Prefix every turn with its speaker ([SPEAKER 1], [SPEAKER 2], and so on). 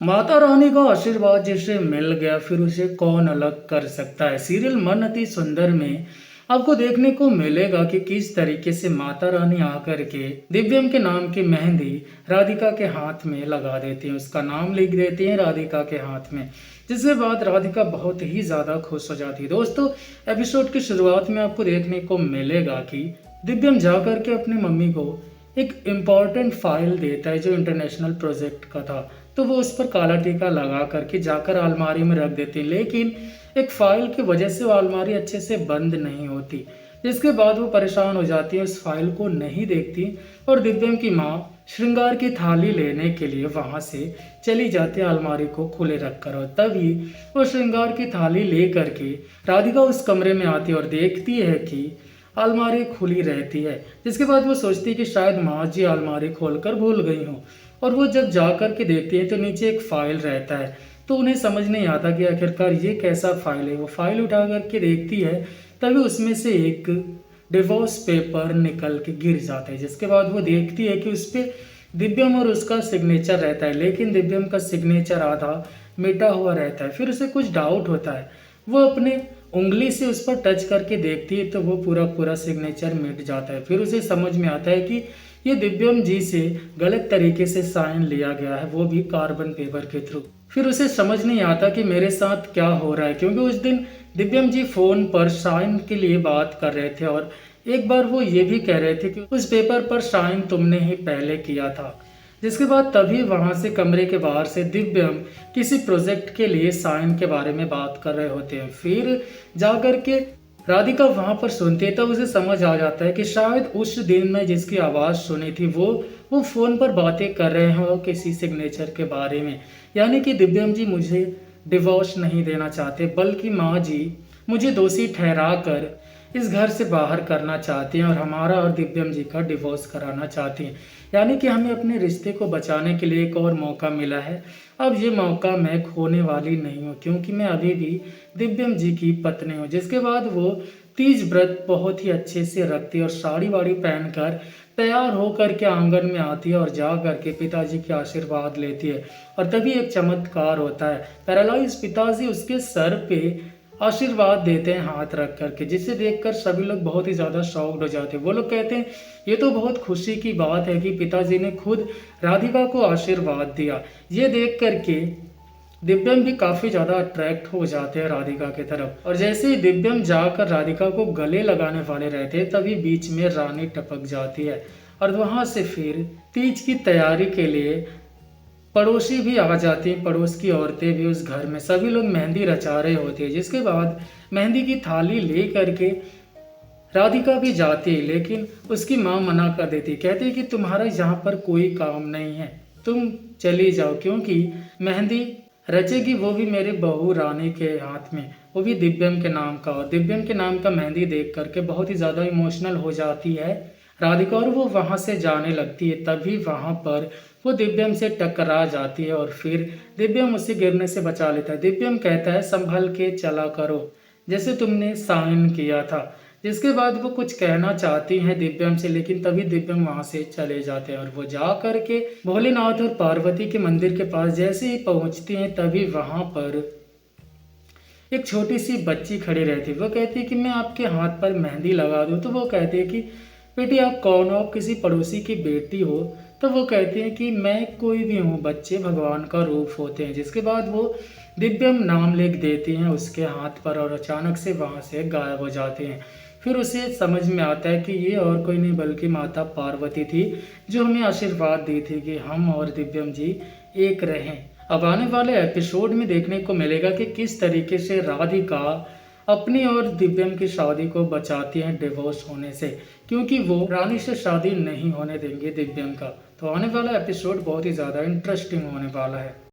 [SPEAKER 1] माता रानी का आशीर्वाद जिसे मिल गया फिर उसे कौन अलग कर सकता है। सीरियल मन अति सुंदर में आपको देखने को मिलेगा कि किस तरीके से माता रानी आकर के दिव्यम के नाम की मेहंदी राधिका के हाथ में लगा देती हैं, उसका नाम लिख देती हैं राधिका के हाथ में, जिसके बाद राधिका बहुत ही ज़्यादा खुश हो जाती है। दोस्तों, एपिसोड की शुरुआत में आपको देखने को मिलेगा कि दिव्यम जा करके अपनी मम्मी को एक इम्पॉर्टेंट फाइल देता है जो इंटरनेशनल प्रोजेक्ट का था। तो वो उस पर काला टीका लगा करके जाकर अलमारी में रख देती, लेकिन एक फाइल की वजह से वो अलमारी अच्छे से बंद नहीं होती, जिसके बाद वो परेशान हो जाती है, उस फाइल को नहीं देखती और दिव्यम की माँ श्रृंगार की थाली लेने के लिए वहां से चली जाती है अलमारी को खुले रखकर। और तभी वो श्रृंगार की थाली ले करके राधिका उस कमरे में आती है और देखती है कि अलमारी खुली रहती है, जिसके बाद वो सोचती है कि शायद माँ जी अलमारी खोलकर भूल गई हूँ। और वो जब जा कर के देखती है तो नीचे एक फाइल रहता है, तो उन्हें समझ नहीं आता कि आखिरकार ये कैसा फाइल है। वो फाइल उठा करके देखती है, तभी उसमें से एक डिवोर्स पेपर निकल के गिर जाता है, जिसके बाद वो देखती है कि उस पर दिव्यम और उसका सिग्नेचर रहता है, लेकिन दिव्यम का सिग्नेचर आधा मिटा हुआ रहता है। फिर उसे कुछ डाउट होता है, वो अपने उंगली से उस पर टच करके देखती है तो वो पूरा पूरा सिग्नेचर मिट जाता है। फिर उसे समझ में आता है कि ये दिव्यम जी से गलत तरीके से साइन लिया गया है, वो भी कार्बन पेपर के थ्रू। फिर उसे समझ नहीं आता कि मेरे साथ क्या हो रहा है, क्योंकि उस दिन दिव्यम जी फोन पर साइन के लिए बात कर रहे थे और एक बार वो ये भी कह रहे थे कि उस पेपर पर साइन तुमने ही पहले किया था। जिसके बाद तभी वहां से कमरे के बाहर से दिव्यम किसी प्रोजेक्ट के लिए साइन के बारे में बात कर रहे होते हैं। फिर जाकर के राधिका वहां पर सुनती है, तब उसे समझ आ जाता है कि शायद उस दिन में जिसकी आवाज़ सुनी थी वो फ़ोन पर बातें कर रहे हो किसी सिग्नेचर के बारे में। यानी कि दिव्यम जी मुझे डिवोर्स नहीं देना चाहते, बल्कि माँ जी मुझे दोषी ठहरा कर इस घर से बाहर करना चाहती हैं और हमारा और दिव्यम जी का डिवोर्स कराना चाहती हैं। यानी कि हमें अपने रिश्ते को बचाने के लिए एक और मौका मिला है। अब ये मौका मैं खोने वाली नहीं हूँ, क्योंकि मैं अभी भी दिव्यम जी की पत्नी हूँ। जिसके बाद वो तीज व्रत बहुत ही अच्छे से रखती है और साड़ी वाड़ी पहनकर तैयार होकर के आंगन में आती है और जा करके पिताजी के आशीर्वाद लेती है। और तभी एक चमत्कार होता है, पैरालाइज पिताजी उसके सर पे आशीर्वाद देते हैं हाथ रख करके, जिसे देखकर सभी लोग बहुत ही ज़्यादा शॉक्ड हो जाते हैं। वो लोग कहते हैं ये तो बहुत खुशी की बात है कि पिताजी ने खुद राधिका को आशीर्वाद दिया। ये देख करके दिव्यम भी काफ़ी ज़्यादा अट्रैक्ट हो जाते हैं राधिका की तरफ। और जैसे ही दिव्यम जाकर राधिका को गले लगाने वाले रहते हैं, तभी बीच में रानी टपक जाती है और वहाँ से फिर तीज की तैयारी के लिए पड़ोसी भी आ जाती हैं, पड़ोस की औरतें भी उस घर में, सभी लोग मेहंदी रचा रहे होते हैं। जिसके बाद मेहंदी की थाली ले करके राधिका भी जाती है, लेकिन उसकी माँ मना कर देती, कहती है कि तुम्हारा यहाँ पर कोई काम नहीं है, तुम चली जाओ, क्योंकि मेहंदी रचेगी वो भी मेरे बहू रानी के हाथ में, वो भी दिव्यम के नाम का। और दिव्यम के नाम का मेहंदी देख करके बहुत ही ज़्यादा इमोशनल हो जाती है राधिका और वो वहाँ से जाने लगती है। तभी वहाँ पर वो दिव्यम से टकरा जाती है और फिर दिव्यम उसे गिरने से बचा लेता है। दिव्यम कहता है संभल के चला करो, जैसे तुमने साइन किया था। जिसके बाद वो कुछ कहना चाहती हैं दिव्यम से, लेकिन तभी दिव्यम वहाँ से चले जाते हैं और वो जा करके भोलेनाथ और पार्वती के मंदिर के पास जैसे ही पहुँचती हैं, तभी वहाँ पर एक छोटी सी बच्ची खड़ी रहती है। वो कहती है कि मैं आपके हाथ पर मेहंदी लगा दूँ। तो वो कहती है कि बेटी आप कौन हो, आप किसी पड़ोसी की बेटी हो। तो वो कहते हैं कि मैं कोई भी हूँ, बच्चे भगवान का रूप होते हैं। जिसके बाद वो दिव्यम नाम लिख देती हैं उसके हाथ पर और अचानक से वहाँ से गायब हो जाते हैं। फिर उसे समझ में आता है कि ये और कोई नहीं बल्कि माता पार्वती थी, जो हमें आशीर्वाद दी थी कि हम और दिव्यम जी एक रहें। अब आने वाले एपिसोड में देखने को मिलेगा कि किस तरीके से राधिका अपनी और दिव्यम की शादी को बचाती हैं डिवोर्स होने से, क्योंकि वो रानी से शादी नहीं होने देंगे दिव्यम का। तो आने वाला एपिसोड बहुत ही ज़्यादा इंटरेस्टिंग होने वाला है।